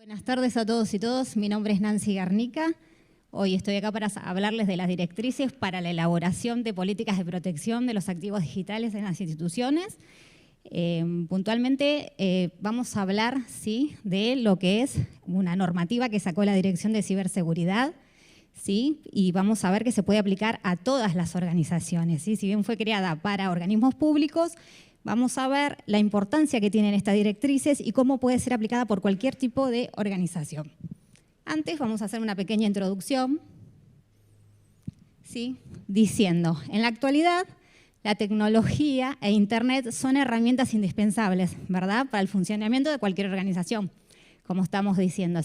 Buenas tardes a todos y todas. Mi nombre es Nancy Garnica. Hoy estoy acá para hablarles de las directrices para la elaboración de políticas de protección de los activos digitales en las instituciones. Puntualmente vamos a hablar de lo que es una normativa que sacó la Dirección de Ciberseguridad, y vamos a ver que se puede aplicar a todas las organizaciones. Si bien fue creada para organismos públicos, vamos a ver la importancia que tienen estas directrices y cómo puede ser aplicada por cualquier tipo de organización. Antes vamos a hacer una pequeña introducción, diciendo, en la actualidad, la tecnología e Internet son herramientas indispensables, ¿verdad?, para el funcionamiento de cualquier organización, como estamos diciendo,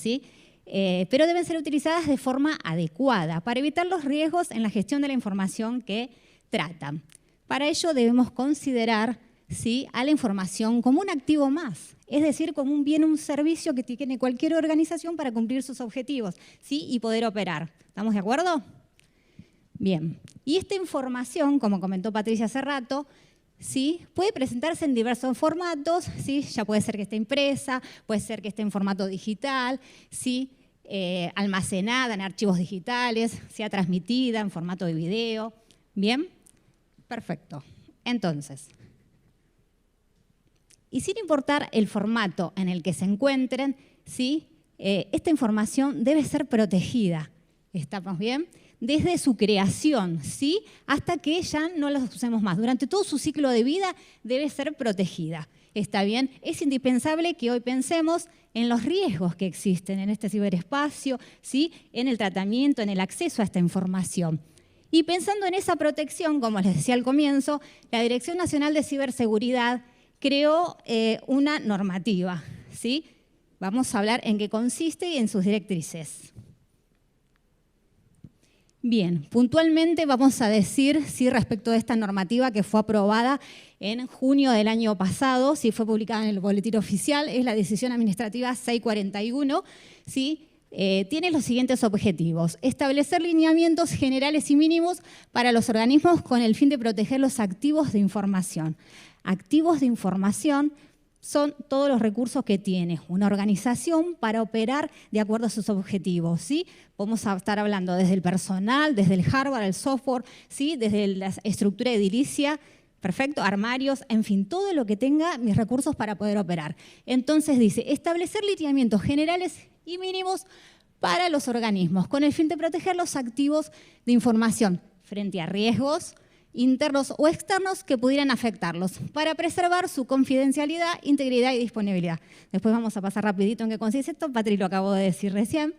pero deben ser utilizadas de forma adecuada para evitar los riesgos en la gestión de la información que tratan. Para ello debemos considerar a la información como un activo más, es decir, como un bien, un servicio que tiene cualquier organización para cumplir sus objetivos y poder operar. ¿Estamos de acuerdo? Bien. Y esta información, como comentó Patricia hace rato, puede presentarse en diversos formatos, ya puede ser que esté impresa, puede ser que esté en formato digital, almacenada en archivos digitales, sea transmitida en formato de video. ¿Bien? Perfecto. Entonces, y sin importar el formato en el que se encuentren, esta información debe ser protegida. ¿Estamos bien? Desde su creación, hasta que ya no la usemos más. Durante todo su ciclo de vida debe ser protegida. ¿Está bien? Es indispensable que hoy pensemos en los riesgos que existen en este ciberespacio, en el tratamiento, en el acceso a esta información. Y pensando en esa protección, como les decía al comienzo, la Dirección Nacional de Ciberseguridad creó una normativa. Vamos a hablar en qué consiste y en sus directrices. Bien, puntualmente vamos a decir respecto de esta normativa que fue aprobada en junio del año pasado, fue publicada en el Boletín Oficial, es la Decisión Administrativa 641, tiene los siguientes objetivos: establecer lineamientos generales y mínimos para los organismos con el fin de proteger los activos de información. Activos de información son todos los recursos que tiene una organización para operar de acuerdo a sus objetivos. Vamos a estar hablando desde el personal, desde el hardware, el software, desde la estructura edilicia, perfecto, armarios, en fin, todo lo que tenga mis recursos para poder operar. Entonces dice, establecer lineamientos generales y mínimos para los organismos con el fin de proteger los activos de información frente a riesgos internos o externos que pudieran afectarlos, para preservar su confidencialidad, integridad y disponibilidad. Después vamos a pasar rapidito en qué consiste esto, Patri lo acabo de decir recién.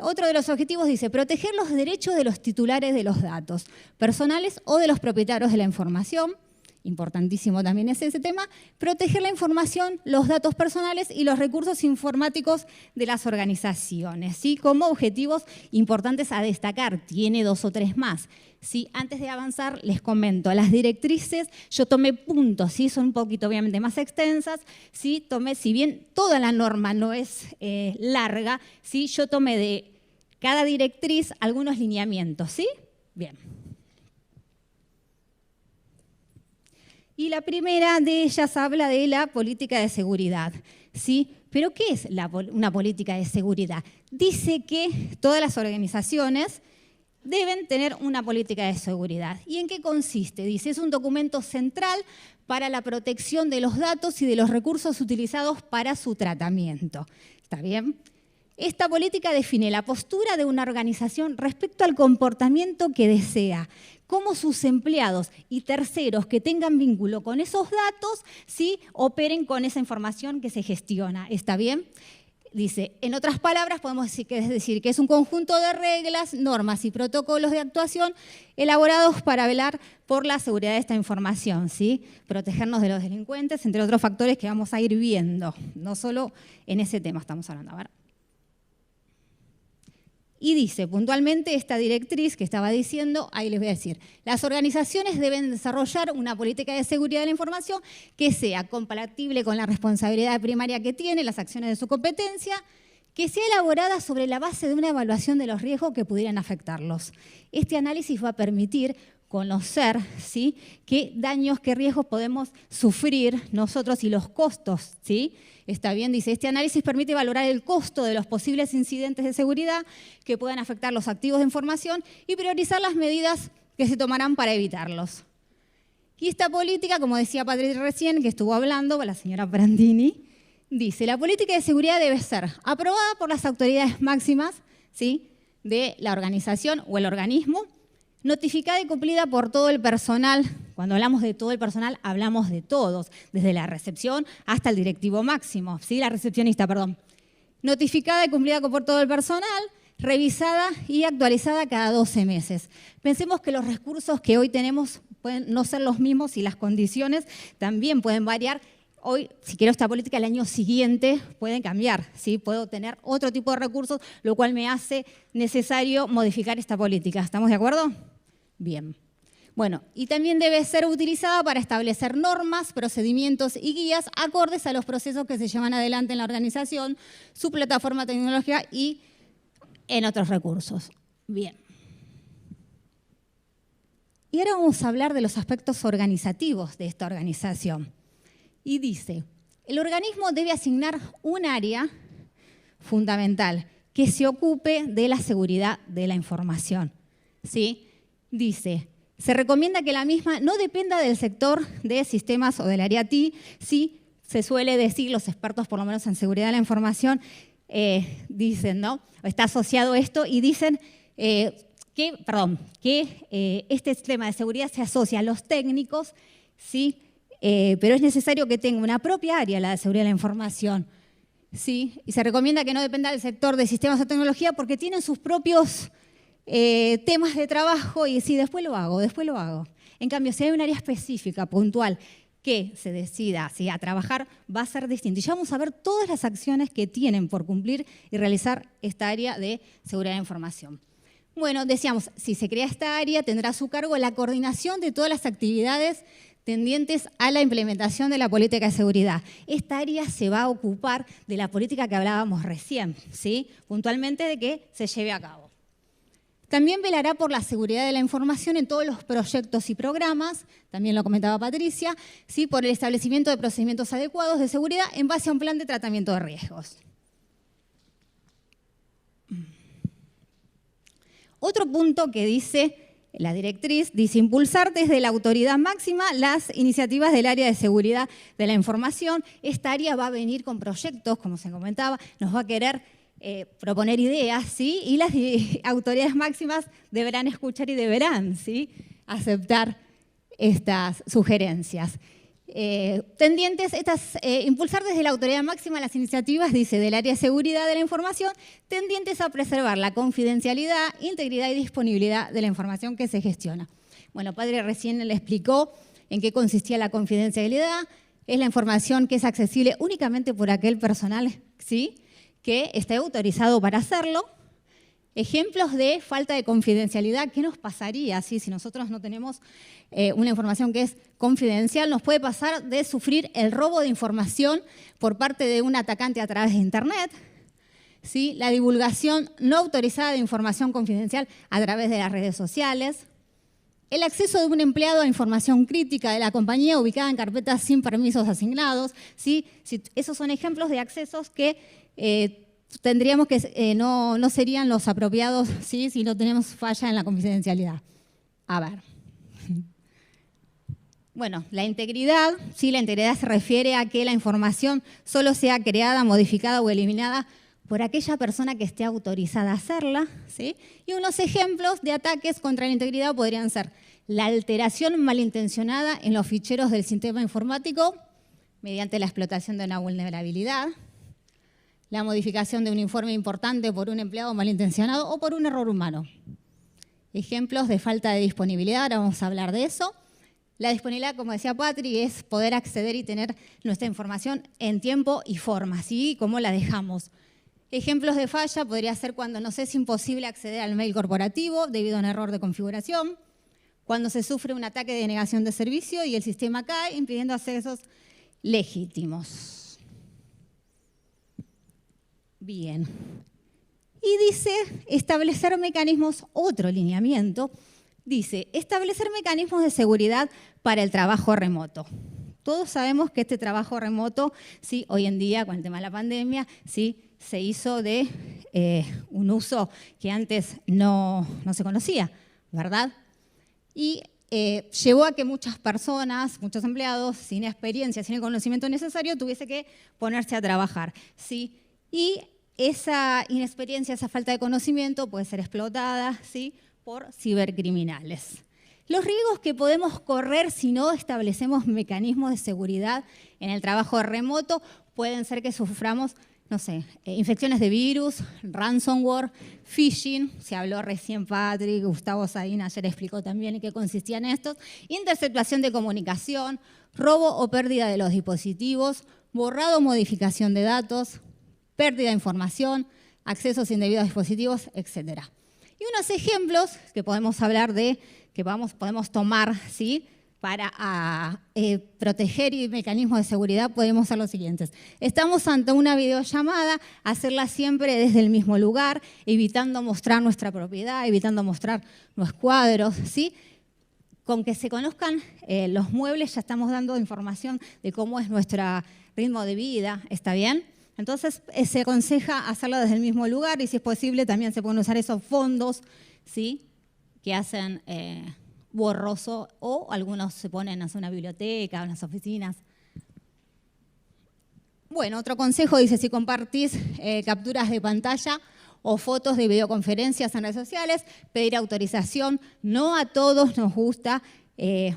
Otro de los objetivos dice, proteger los derechos de los titulares de los datos personales o de los propietarios de la información. Importantísimo también es ese tema, proteger la información, los datos personales y los recursos informáticos de las organizaciones, como objetivos importantes a destacar. Tiene 2 o 3 más. Antes de avanzar, les comento, las directrices, yo tomé puntos, son un poquito obviamente más extensas, tomé, si bien toda la norma no es larga, yo tomé de cada directriz algunos lineamientos, Bien. Y la primera de ellas habla de la política de seguridad, ¿Pero qué es una política de seguridad? Dice que todas las organizaciones deben tener una política de seguridad. ¿Y en qué consiste? Dice, es un documento central para la protección de los datos y de los recursos utilizados para su tratamiento. ¿Está bien? Esta política define la postura de una organización respecto al comportamiento que desea, cómo sus empleados y terceros que tengan vínculo con esos datos, operen con esa información que se gestiona. ¿Está bien? Dice, en otras palabras, podemos decir que es un conjunto de reglas, normas y protocolos de actuación elaborados para velar por la seguridad de esta información, protegernos de los delincuentes, entre otros factores que vamos a ir viendo. No solo en ese tema estamos hablando. A ver. Y dice puntualmente esta directriz que estaba diciendo, ahí les voy a decir, las organizaciones deben desarrollar una política de seguridad de la información que sea compatible con la responsabilidad primaria que tiene, las acciones de su competencia, que sea elaborada sobre la base de una evaluación de los riesgos que pudieran afectarlos. Este análisis va a permitir conocer, ¿sí?, qué daños, qué riesgos podemos sufrir nosotros y los costos, ¿sí? Está bien, dice, este análisis permite valorar el costo de los posibles incidentes de seguridad que puedan afectar los activos de información y priorizar las medidas que se tomarán para evitarlos. Y esta política, como decía Patricia recién, que estuvo hablando, la señora Brandini, dice, la política de seguridad debe ser aprobada por las autoridades máximas, ¿sí?, de la organización o el organismo, notificada y cumplida por todo el personal. Cuando hablamos de todo el personal, hablamos de todos, desde la recepción hasta el directivo máximo, ¿sí?, la recepcionista, perdón. Notificada y cumplida por todo el personal, revisada y actualizada cada 12 meses. Pensemos que los recursos que hoy tenemos pueden no ser los mismos y las condiciones también pueden variar. Hoy, si quiero esta política, el año siguiente pueden cambiar, ¿sí? Puedo tener otro tipo de recursos, lo cual me hace necesario modificar esta política. ¿Estamos de acuerdo? Bien. Bueno, y también debe ser utilizada para establecer normas, procedimientos y guías acordes a los procesos que se llevan adelante en la organización, su plataforma tecnológica y en otros recursos. Bien. Y ahora vamos a hablar de los aspectos organizativos de esta organización. Y dice, el organismo debe asignar un área fundamental que se ocupe de la seguridad de la información, ¿sí? Dice, se recomienda que la misma no dependa del sector de sistemas o del área TI, sí, se suele decir, los expertos por lo menos en seguridad de la información, dicen, ¿no? Está asociado esto y dicen que este sistema de seguridad se asocia a los técnicos, ¿sí? Pero es necesario que tenga una propia área, la de seguridad de la información, ¿sí? Y se recomienda que no dependa del sector de sistemas o tecnología porque tienen sus propios temas de trabajo y sí, después lo hago. En cambio, si hay un área específica, puntual, que se decida ¿sí?, a trabajar, va a ser distinto. Y ya vamos a ver todas las acciones que tienen por cumplir y realizar esta área de seguridad de la información. Bueno, decíamos, si se crea esta área, tendrá a su cargo la coordinación de todas las actividades tendientes a la implementación de la política de seguridad. Esta área se va a ocupar de la política que hablábamos recién, ¿sí?, puntualmente de que se lleve a cabo. También velará por la seguridad de la información en todos los proyectos y programas, también lo comentaba Patricia, ¿sí?, por el establecimiento de procedimientos adecuados de seguridad en base a un plan de tratamiento de riesgos. Otro punto que dice la directriz, dice impulsar desde la autoridad máxima las iniciativas del área de seguridad de la información. Esta área va a venir con proyectos, como se comentaba, nos va a querer proponer ideas, ¿sí?, y las autoridades máximas deberán escuchar y deberán, ¿sí?, aceptar estas sugerencias. Impulsar desde la autoridad máxima las iniciativas, dice, del área de seguridad de la información, tendientes a preservar la confidencialidad, integridad y disponibilidad de la información que se gestiona. Bueno, Padre recién le explicó en qué consistía la confidencialidad. Es la información que es accesible únicamente por aquel personal, ¿sí?, que esté autorizado para hacerlo. Ejemplos de falta de confidencialidad, ¿qué nos pasaría si nosotros no tenemos una información que es confidencial? Nos puede pasar de sufrir el robo de información por parte de un atacante a través de Internet, ¿sí?, la divulgación no autorizada de información confidencial a través de las redes sociales, el acceso de un empleado a información crítica de la compañía ubicada en carpetas sin permisos asignados, ¿sí? Esos son ejemplos de accesos que tendríamos que no serían los apropiados, ¿sí?, si no tenemos falla en la confidencialidad. A ver. Bueno, la integridad, ¿sí?, la integridad se refiere a que la información solo sea creada, modificada o eliminada por aquella persona que esté autorizada a hacerla, ¿sí? Y unos ejemplos de ataques contra la integridad podrían ser la alteración malintencionada en los ficheros del sistema informático mediante la explotación de una vulnerabilidad, la modificación de un informe importante por un empleado malintencionado o por un error humano. Ejemplos de falta de disponibilidad, ahora vamos a hablar de eso. La disponibilidad, como decía Patri, es poder acceder y tener nuestra información en tiempo y forma, ¿sí?, cómo la dejamos. Ejemplos de falla podría ser cuando nos es imposible acceder al mail corporativo debido a un error de configuración, cuando se sufre un ataque de denegación de servicio y el sistema cae impidiendo accesos legítimos. Bien. Y dice establecer mecanismos, otro lineamiento, Dice, establecer mecanismos de seguridad para el trabajo remoto. Todos sabemos que este trabajo remoto, sí, hoy en día, con el tema de la pandemia, sí, se hizo de un uso que antes no se conocía, ¿verdad? Y llevó a que muchas personas, muchos empleados, sin experiencia, sin el conocimiento necesario, tuviese que ponerse a trabajar, ¿sí? Y esa inexperiencia, esa falta de conocimiento puede ser explotada, ¿sí?, por cibercriminales. Los riesgos que podemos correr si no establecemos mecanismos de seguridad en el trabajo remoto pueden ser que suframos, no sé, infecciones de virus, ransomware, phishing, se habló recién Patrick, Gustavo Saín ayer explicó también en qué consistían estos, interceptación de comunicación, robo o pérdida de los dispositivos, borrado o modificación de datos, pérdida de información, accesos indebidos a dispositivos, etc. Y unos ejemplos que podemos hablar de, que podemos tomar, ¿sí?, para proteger y mecanismos de seguridad, podemos ser los siguientes. Estamos ante una videollamada, hacerla siempre desde el mismo lugar, evitando mostrar nuestra propiedad, evitando mostrar los cuadros, ¿sí? Con que se conozcan los muebles ya estamos dando información de cómo es nuestro ritmo de vida, ¿está bien? Entonces se aconseja hacerlo desde el mismo lugar y si es posible también se pueden usar esos fondos, ¿sí?, que hacen borroso, o algunos se ponen en una biblioteca, en las oficinas. Bueno, otro consejo dice, si compartís capturas de pantalla o fotos de videoconferencias en redes sociales, pedir autorización. No a todos nos gusta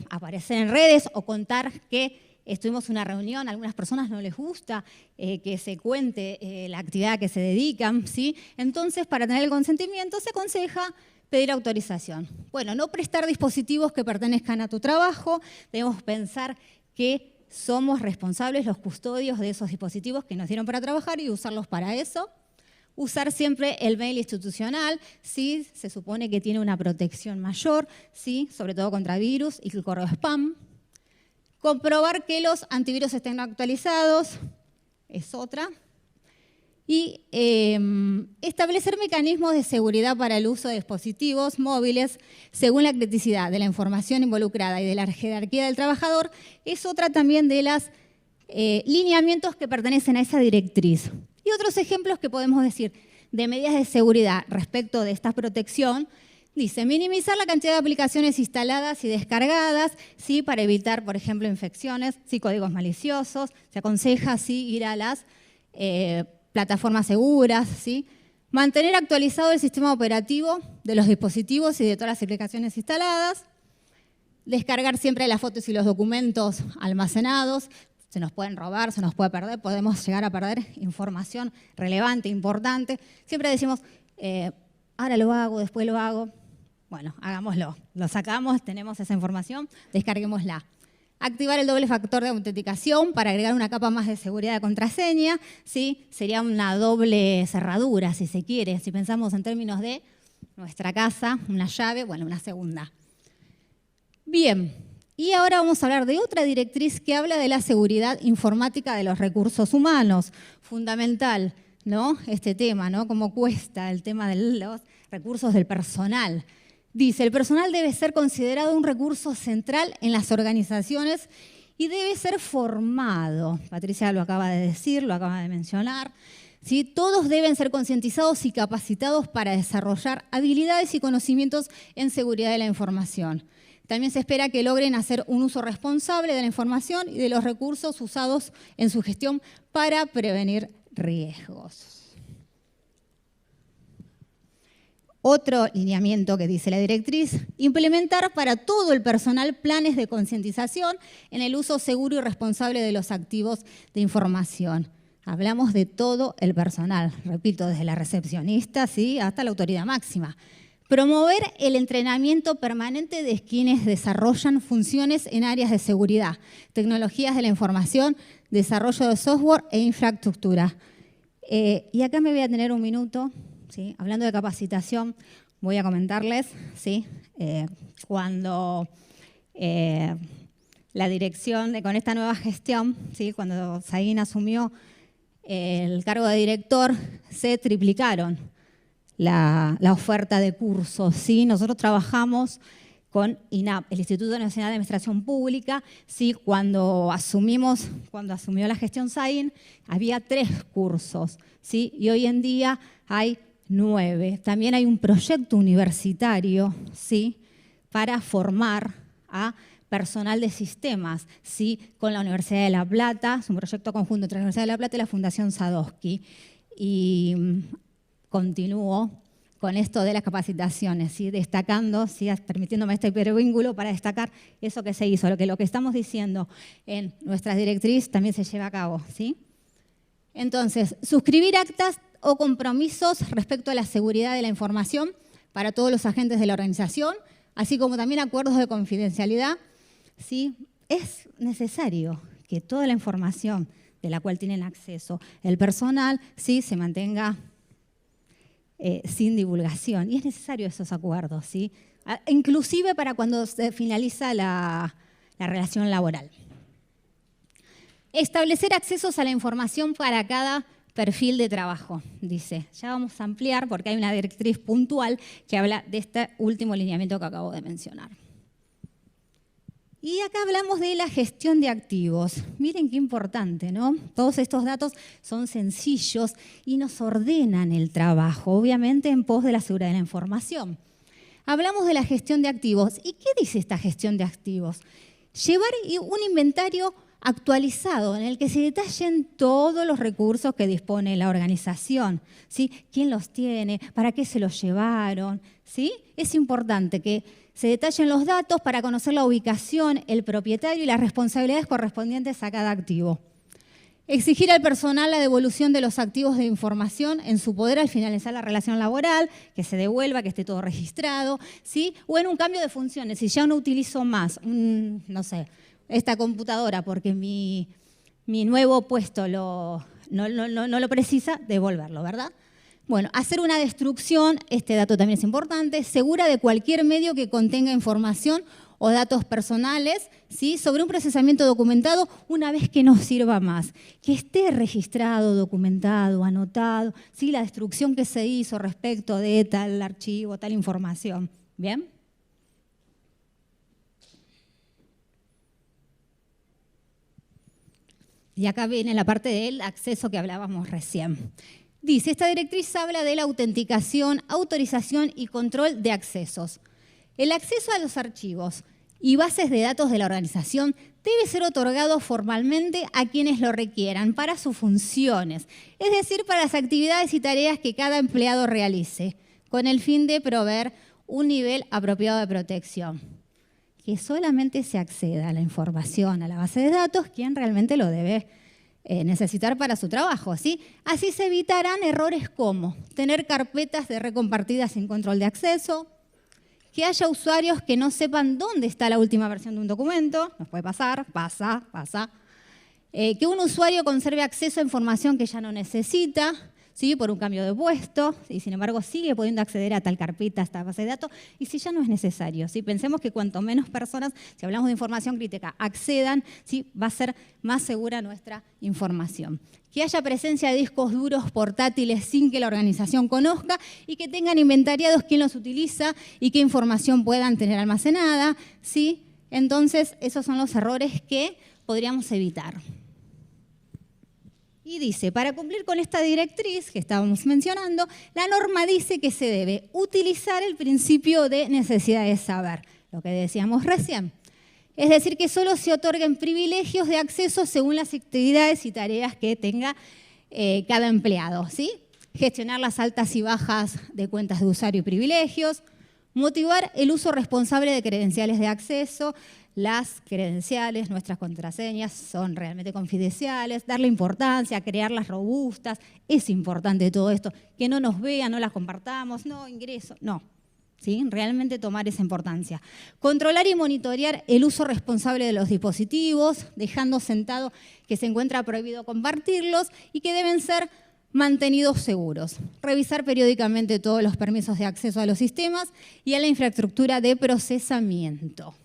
aparecer en redes o contar que estuvimos en una reunión. A algunas personas no les gusta que se cuente la actividad a que se dedican, ¿sí? Entonces, para tener el consentimiento, se aconseja pedir autorización. Bueno, no prestar dispositivos que pertenezcan a tu trabajo. Debemos pensar que somos responsables, los custodios de esos dispositivos que nos dieron para trabajar y usarlos para eso. Usar siempre el mail institucional, ¿sí? Se supone que tiene una protección mayor, ¿sí?, sobre todo contra virus y el correo spam. Comprobar que los antivirus estén actualizados, es otra. Y establecer mecanismos de seguridad para el uso de dispositivos móviles según la criticidad de la información involucrada y de la jerarquía del trabajador es otra también de los lineamientos que pertenecen a esa directriz. Y otros ejemplos que podemos decir de medidas de seguridad respecto de esta protección, dice minimizar la cantidad de aplicaciones instaladas y descargadas, ¿sí?, para evitar, por ejemplo, infecciones, ¿sí?, códigos maliciosos. Se aconseja, ¿sí?, ir a las plataformas seguras, ¿sí? Mantener actualizado el sistema operativo de los dispositivos y de todas las aplicaciones instaladas. Descargar siempre las fotos y los documentos almacenados. Se nos pueden robar, se nos puede perder, podemos llegar a perder información relevante, importante. Siempre decimos, ahora lo hago, después lo hago. Bueno, hagámoslo. Lo sacamos, tenemos esa información, descarguémosla. Activar el doble factor de autenticación para agregar una capa más de seguridad de contraseña, ¿sí? Sería una doble cerradura, si se quiere. Si pensamos en términos de nuestra casa, una llave, bueno, una segunda. Bien, y ahora vamos a hablar de otra directriz que habla de la seguridad informática de los recursos humanos. Fundamental, ¿no?, este tema, ¿no?, cómo cuesta el tema de los recursos del personal. Dice, el personal debe ser considerado un recurso central en las organizaciones y debe ser formado. Patricia lo acaba de decir, lo acaba de mencionar. ¿Sí? Todos deben ser concientizados y capacitados para desarrollar habilidades y conocimientos en seguridad de la información. También se espera que logren hacer un uso responsable de la información y de los recursos usados en su gestión para prevenir riesgos. Otro lineamiento que dice la directriz, implementar para todo el personal planes de concientización en el uso seguro y responsable de los activos de información. Hablamos de todo el personal, repito, desde la recepcionista, ¿sí?, hasta la autoridad máxima. Promover el entrenamiento permanente de quienes desarrollan funciones en áreas de seguridad, tecnologías de la información, desarrollo de software e infraestructura. Y acá me voy a tener un minuto. ¿Sí? Hablando de capacitación, voy a comentarles, ¿sí?, cuando la dirección, con esta nueva gestión, ¿sí?, cuando Saín asumió el cargo de director, se triplicaron la oferta de cursos, ¿sí? Nosotros trabajamos con INAP, el Instituto Nacional de Administración Pública. ¿Sí? Cuando asumió la gestión Saín, había 3 cursos, ¿sí? Y hoy en día hay 9. También hay un proyecto universitario, ¿sí?, para formar a personal de sistemas, ¿sí?, con la Universidad de La Plata. Es un proyecto conjunto entre la Universidad de La Plata y la Fundación Sadowski. Y continúo con esto de las capacitaciones, ¿sí?, destacando, ¿sí?, permitiéndome este hipervínculo para destacar eso que se hizo, lo que estamos diciendo en nuestras directrices también se lleva a cabo, ¿sí? Entonces, suscribir actas o compromisos respecto a la seguridad de la información para todos los agentes de la organización, así como también acuerdos de confidencialidad, ¿sí? Es necesario que toda la información de la cual tienen acceso el personal, ¿sí?, se mantenga sin divulgación. Y es necesario esos acuerdos, ¿sí?, inclusive para cuando se finaliza la relación laboral. Establecer accesos a la información para cada perfil de trabajo, dice. Ya vamos a ampliar porque hay una directriz puntual que habla de este último lineamiento que acabo de mencionar. Y acá hablamos de la gestión de activos. Miren qué importante, ¿no? Todos estos datos son sencillos y nos ordenan el trabajo, obviamente en pos de la seguridad de la información. Hablamos de la gestión de activos. ¿Y qué dice esta gestión de activos? Llevar un inventario actualizado en el que se detallen todos los recursos que dispone la organización, ¿sí? ¿Quién los tiene? ¿Para qué se los llevaron? ¿Sí? Es importante que se detallen los datos para conocer la ubicación, el propietario y las responsabilidades correspondientes a cada activo. Exigir al personal la devolución de los activos de información en su poder al finalizar la relación laboral, que se devuelva, que esté todo registrado, ¿sí? O en un cambio de funciones, si ya no utilizo más, no sé, esta computadora porque mi nuevo puesto no lo precisa, devolverlo, ¿verdad? Bueno, hacer una destrucción, este dato también es importante, segura de cualquier medio que contenga información o datos personales, ¿sí?, sobre un procesamiento documentado una vez que no sirva más. Que esté registrado, documentado, anotado, ¿sí?, la destrucción que se hizo respecto de tal archivo, tal información. ¿Bien? Y acá viene la parte del acceso que hablábamos recién. Dice, esta directriz habla de la autenticación, autorización y control de accesos. El acceso a los archivos y bases de datos de la organización debe ser otorgado formalmente a quienes lo requieran para sus funciones, es decir, para las actividades y tareas que cada empleado realice, con el fin de proveer un nivel apropiado de protección. Que solamente se acceda a la información, a la base de datos, quien realmente lo debe necesitar para su trabajo, ¿sí? Así se evitarán errores como tener carpetas de recompartidas sin control de acceso, que haya usuarios que no sepan dónde está la última versión de un documento, nos puede pasar, pasa, que un usuario conserve acceso a información que ya no necesita, ¿sí?, por un cambio de puesto, y sin embargo sigue pudiendo acceder a tal carpeta, a esta base de datos, y si ya no es necesario, ¿sí? Pensemos que cuanto menos personas, si hablamos de información crítica, accedan, ¿sí?, va a ser más segura nuestra información. Que haya presencia de discos duros portátiles sin que la organización conozca y que tengan inventariados quién los utiliza y qué información puedan tener almacenada, ¿sí? Entonces, esos son los errores que podríamos evitar. Y dice, para cumplir con esta directriz que estábamos mencionando, la norma dice que se debe utilizar el principio de necesidad de saber, lo que decíamos recién. Es decir, que solo se otorguen privilegios de acceso según las actividades y tareas que tenga cada empleado, ¿sí? Gestionar las altas y bajas de cuentas de usuario y privilegios, motivar el uso responsable de credenciales de acceso. Las credenciales, nuestras contraseñas, son realmente confidenciales, darle importancia, crearlas robustas. Es importante todo esto, que no nos vean, no las compartamos, no ingreso, no. ¿Sí? Realmente tomar esa importancia. Controlar y monitorear el uso responsable de los dispositivos, dejando sentado que se encuentra prohibido compartirlos y que deben ser mantenidos seguros. Revisar periódicamente todos los permisos de acceso a los sistemas y a la infraestructura de procesamiento.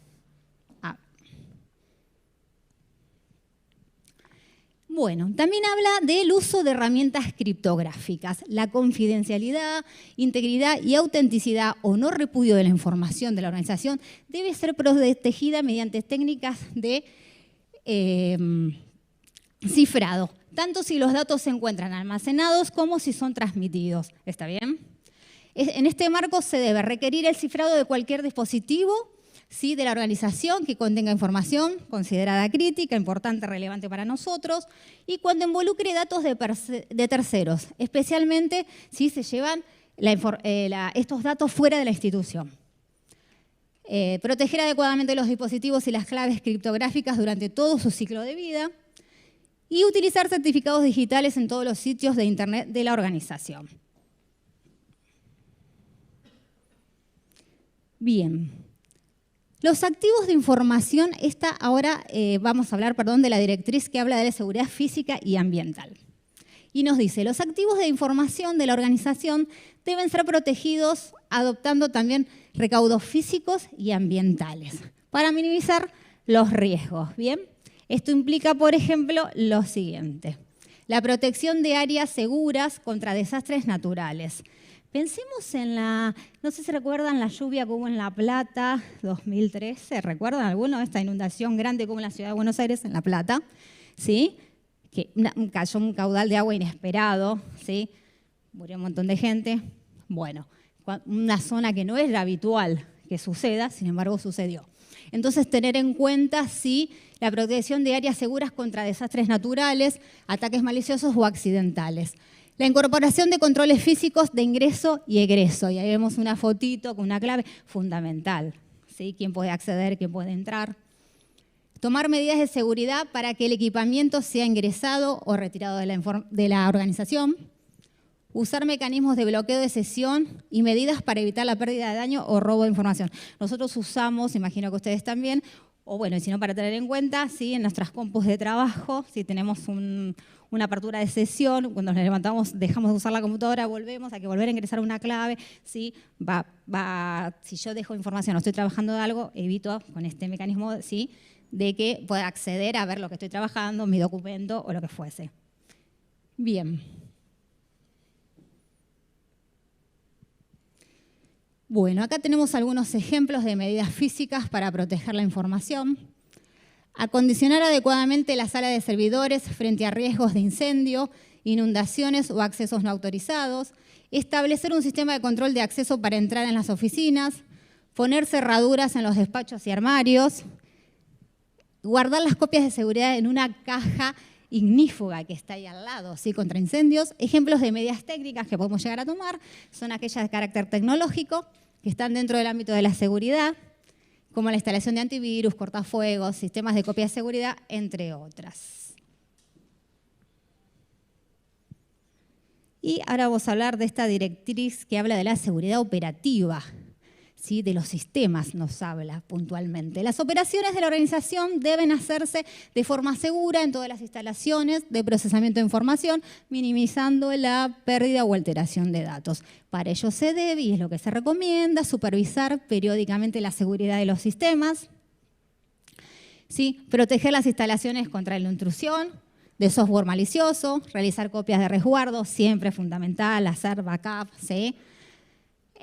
Bueno, también habla del uso de herramientas criptográficas. La confidencialidad, integridad y autenticidad o no repudio de la información de la organización debe ser protegida mediante técnicas de cifrado, tanto si los datos se encuentran almacenados como si son transmitidos. ¿Está bien? En este marco se debe requerir el cifrado de cualquier dispositivo, ¿sí?, de la organización que contenga información considerada crítica, importante, relevante para nosotros, y cuando involucre datos de terceros, especialmente si se llevan estos datos fuera de la institución. Proteger adecuadamente los dispositivos y las claves criptográficas durante todo su ciclo de vida y utilizar certificados digitales en todos los sitios de Internet de la organización. Bien. Los activos de información, ahora vamos a hablar, de la directriz que habla de la seguridad física y ambiental. Y nos dice, los activos de información de la organización deben ser protegidos adoptando también recaudos físicos y ambientales para minimizar los riesgos. ¿Bien? Esto implica, por ejemplo, lo siguiente. La protección de áreas seguras contra desastres naturales. Pensemos en no sé si recuerdan la lluvia que hubo en La Plata, 2013, ¿recuerdan alguno? Esta inundación grande que hubo en la ciudad de Buenos Aires, en La Plata, ¿sí? Que cayó un caudal de agua inesperado, ¿sí? Murió un montón de gente. Bueno, una zona que no era habitual que suceda, sin embargo sucedió. Entonces, tener en cuenta, sí, la protección de áreas seguras contra desastres naturales, ataques maliciosos o accidentales. La incorporación de controles físicos de ingreso y egreso. Y ahí vemos una fotito con una clave fundamental, ¿sí? ¿Quién puede acceder, quién puede entrar? Tomar medidas de seguridad para que el equipamiento sea ingresado o retirado de la organización. Usar mecanismos de bloqueo de sesión y medidas para evitar la pérdida de daño o robo de información. Nosotros usamos, imagino que ustedes también, o bueno, y si no, para tener en cuenta, ¿sí?, en nuestras compus de trabajo, si tenemos una apertura de sesión, cuando nos levantamos, dejamos de usar la computadora, volvemos, hay que volver a ingresar una clave, ¿sí? Si yo dejo información o estoy trabajando de algo, evito con este mecanismo, ¿sí?, de que pueda acceder a ver lo que estoy trabajando, mi documento o lo que fuese. Bien. Bueno, acá tenemos algunos ejemplos de medidas físicas para proteger la información. Acondicionar adecuadamente la sala de servidores frente a riesgos de incendio, inundaciones o accesos no autorizados. Establecer un sistema de control de acceso para entrar en las oficinas. Poner cerraduras en los despachos y armarios. Guardar las copias de seguridad en una caja ignífuga que está ahí al lado, ¿sí?, contra incendios. Ejemplos de medidas técnicas que podemos llegar a tomar son aquellas de carácter tecnológico que están dentro del ámbito de la seguridad, como la instalación de antivirus, cortafuegos, sistemas de copia de seguridad, entre otras. Y ahora vamos a hablar de esta directriz que habla de la seguridad operativa. ¿Sí? De los sistemas nos habla puntualmente. Las operaciones de la organización deben hacerse de forma segura en todas las instalaciones de procesamiento de información, minimizando la pérdida o alteración de datos. Para ello se debe, y es lo que se recomienda, supervisar periódicamente la seguridad de los sistemas, ¿sí? Proteger las instalaciones contra la intrusión de software malicioso, realizar copias de resguardo, siempre es fundamental, hacer backup, ¿sí?,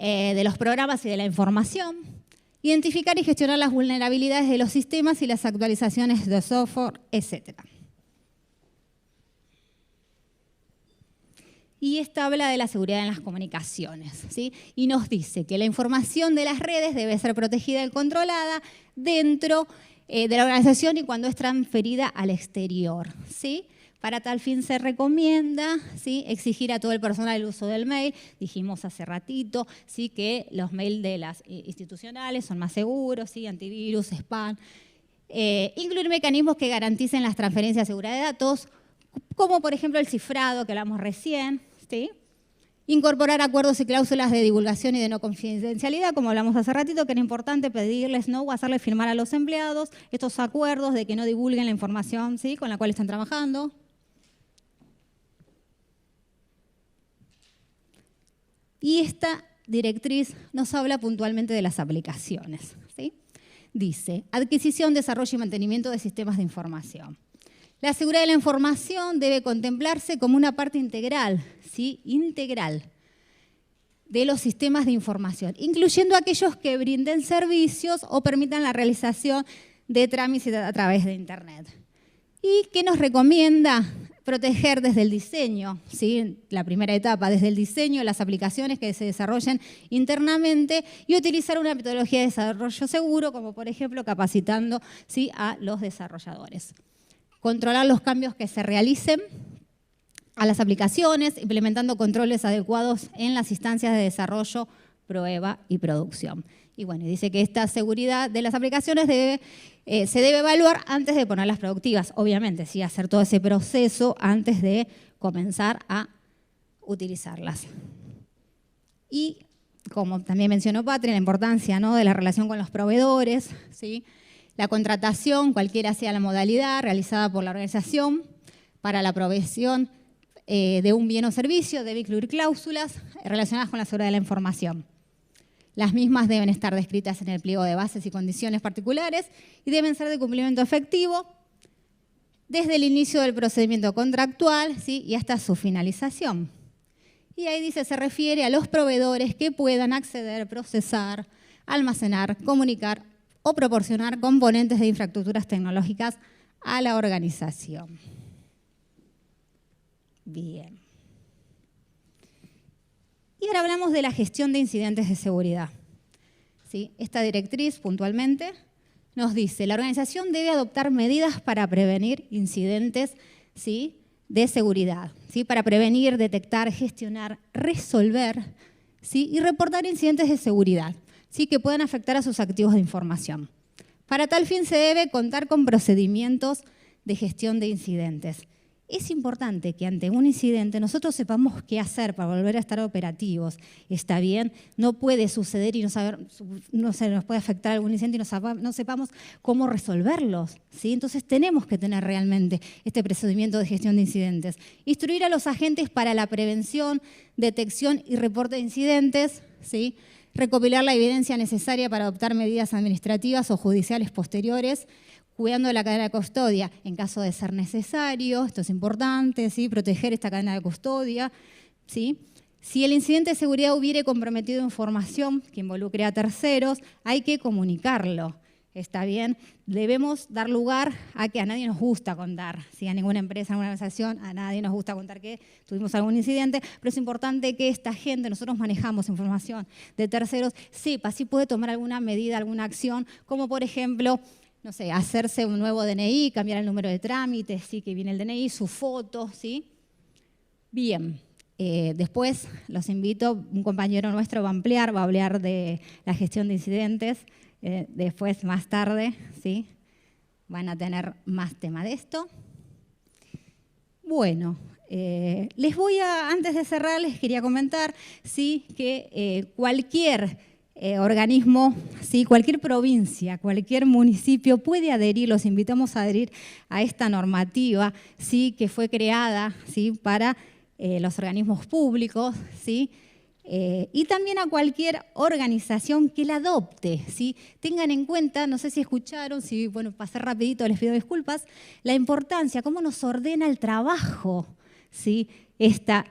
de los programas y de la información, identificar y gestionar las vulnerabilidades de los sistemas y las actualizaciones de software, etc. Y esta habla de la seguridad en las comunicaciones, ¿sí? Y nos dice que la información de las redes debe ser protegida y controlada dentro de la organización y cuando es transferida al exterior, ¿sí? Para tal fin se recomienda, ¿sí?, exigir a todo el personal el uso del mail. Dijimos hace ratito, ¿sí?, que los mails de las institucionales son más seguros, ¿sí?, antivirus, spam. Incluir mecanismos que garanticen las transferencias seguras de datos, como por ejemplo el cifrado que hablamos recién, ¿sí? Incorporar acuerdos y cláusulas de divulgación y de no confidencialidad, como hablamos hace ratito, que era importante pedirles o hacerles firmar a los empleados estos acuerdos de que no divulguen la información, ¿sí?, con la cual están trabajando. Y esta directriz nos habla puntualmente de las aplicaciones, ¿sí? Dice, adquisición, desarrollo y mantenimiento de sistemas de información. La seguridad de la información debe contemplarse como una parte integral, ¿sí? Integral de los sistemas de información, incluyendo aquellos que brinden servicios o permitan la realización de trámites a través de Internet. ¿Y qué nos recomienda? Proteger desde el diseño, ¿sí? La primera etapa, desde el diseño, las aplicaciones que se desarrollen internamente y utilizar una metodología de desarrollo seguro, como por ejemplo capacitando, ¿sí? A los desarrolladores. Controlar los cambios que se realicen a las aplicaciones, implementando controles adecuados en las instancias de desarrollo, prueba y producción. Y bueno, dice que esta seguridad de las aplicaciones se debe evaluar antes de ponerlas productivas, obviamente, ¿sí? Hacer todo ese proceso antes de comenzar a utilizarlas. Y como también mencionó Patri, la importancia, ¿no? De la relación con los proveedores, ¿sí? La contratación, cualquiera sea la modalidad, realizada por la organización para la provisión de un bien o servicio, debe incluir cláusulas relacionadas con la seguridad de la información. Las mismas deben estar descritas en el pliego de bases y condiciones particulares y deben ser de cumplimiento efectivo desde el inicio del procedimiento contractual, ¿sí? Y hasta su finalización. Y ahí dice, se refiere a los proveedores que puedan acceder, procesar, almacenar, comunicar o proporcionar componentes de infraestructuras tecnológicas a la organización. Bien. Y ahora hablamos de la gestión de incidentes de seguridad. ¿Sí? Esta directriz, puntualmente, nos dice, la organización debe adoptar medidas para prevenir incidentes, ¿sí? De seguridad, ¿sí? Para prevenir, detectar, gestionar, resolver, ¿sí? Y reportar incidentes de seguridad, ¿sí? Que puedan afectar a sus activos de información. Para tal fin se debe contar con procedimientos de gestión de incidentes. Es importante que ante un incidente nosotros sepamos qué hacer para volver a estar operativos. ¿Está bien? No puede suceder y no se nos puede afectar algún incidente y no sepamos cómo resolverlos, ¿sí? Entonces tenemos que tener realmente este procedimiento de gestión de incidentes. Instruir a los agentes para la prevención, detección y reporte de incidentes, ¿sí? Recopilar la evidencia necesaria para adoptar medidas administrativas o judiciales posteriores, cuidando de la cadena de custodia en caso de ser necesario, esto es importante, ¿sí? Proteger esta cadena de custodia, ¿sí? Si el incidente de seguridad hubiere comprometido información que involucre a terceros, hay que comunicarlo, ¿está bien? Debemos dar lugar a que a nadie nos gusta contar, ¿sí? A ninguna empresa, a ninguna organización, a nadie nos gusta contar que tuvimos algún incidente, pero es importante que esta gente, nosotros manejamos información de terceros, sepa si puede tomar alguna medida, alguna acción, como por ejemplo, no sé, hacerse un nuevo DNI, cambiar el número de trámites, ¿sí? Que viene el DNI, su foto, ¿sí? Bien, después los invito, un compañero nuestro va a hablar de la gestión de incidentes, después más tarde, ¿sí? Van a tener más tema de esto. Bueno, antes de cerrar, les quería comentar, ¿sí? Que cualquier organismo, ¿sí? Cualquier provincia, cualquier municipio puede adherir, los invitamos a adherir a esta normativa, ¿sí? Que fue creada, ¿sí? Para los organismos públicos, ¿sí? Y también a cualquier organización que la adopte, ¿sí? Tengan en cuenta, no sé si escucharon, si, bueno, pasé rapidito, les pido disculpas, la importancia, cómo nos ordena el trabajo, ¿sí? Esta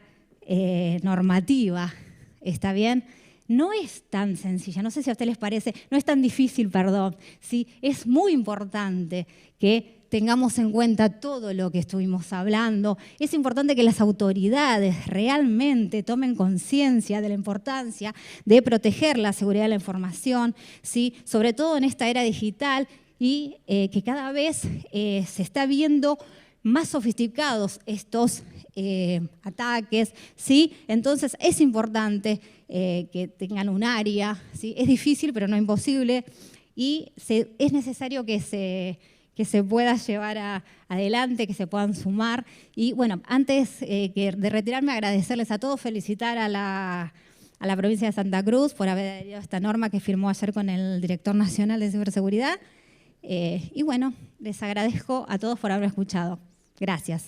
normativa, ¿está bien? No es tan sencilla, no sé si a ustedes les parece, no es tan difícil, perdón, ¿sí? Es muy importante que tengamos en cuenta todo lo que estuvimos hablando. Es importante que las autoridades realmente tomen conciencia de la importancia de proteger la seguridad de la información, ¿sí? Sobre todo en esta era digital y que cada vez se está viendo más sofisticados estos ataques, ¿sí? Entonces es importante que tengan un área, ¿sí? Es difícil pero no imposible y es necesario que se pueda llevar adelante, que se puedan sumar. Y bueno, antes de retirarme, agradecerles a todos, felicitar a la provincia de Santa Cruz por haber adherido a esta norma que firmó ayer con el director nacional de ciberseguridad. Y bueno, les agradezco a todos por haberme escuchado. Gracias.